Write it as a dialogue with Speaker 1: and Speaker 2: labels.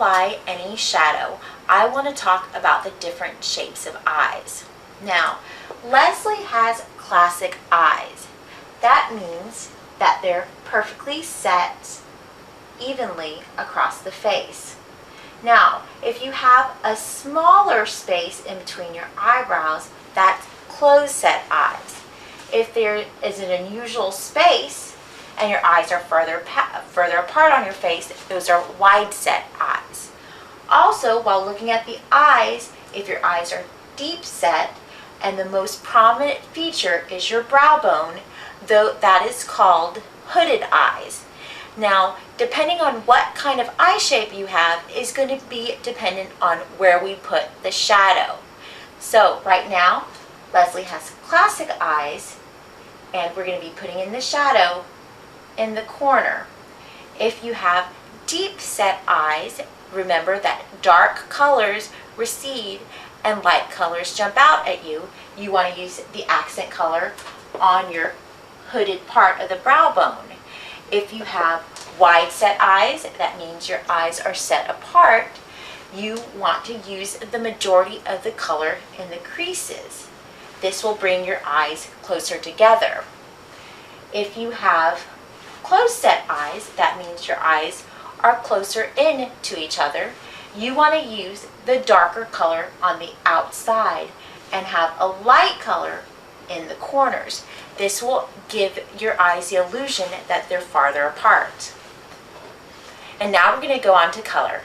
Speaker 1: apply any shadow, I want to talk about the different shapes of eyes. Now, Leslie has classic eyes. That means that they're perfectly set evenly across the face. Now, if you have a smaller space in between your eyebrows, that's closed set eyes. If there is an unusual space and your eyes are further apart on your face, those are wide set eyes. Also, while looking at the eyes, if your eyes are deep set and the most prominent feature is your brow bone, though that is called hooded eyes. Now, depending on what kind of eye shape you have is going to be dependent on where we put the shadow. So right now, Leslie has classic eyes, and we're going to be putting in the shadow in the corner. If you have deep set eyes, remember that dark colors recede and light colors jump out at you. You want to use the accent color on your hooded part of the brow bone. If you have wide set eyes, that means your eyes are set apart. You want to use the majority of the color in the creases. This will bring your eyes closer together. If you have closed set eyes, that means your eyes are closer in to each other. You want to use the darker color on the outside and have a light color in the corners. This will give your eyes the illusion that they're farther apart. And now we're going to go on to color.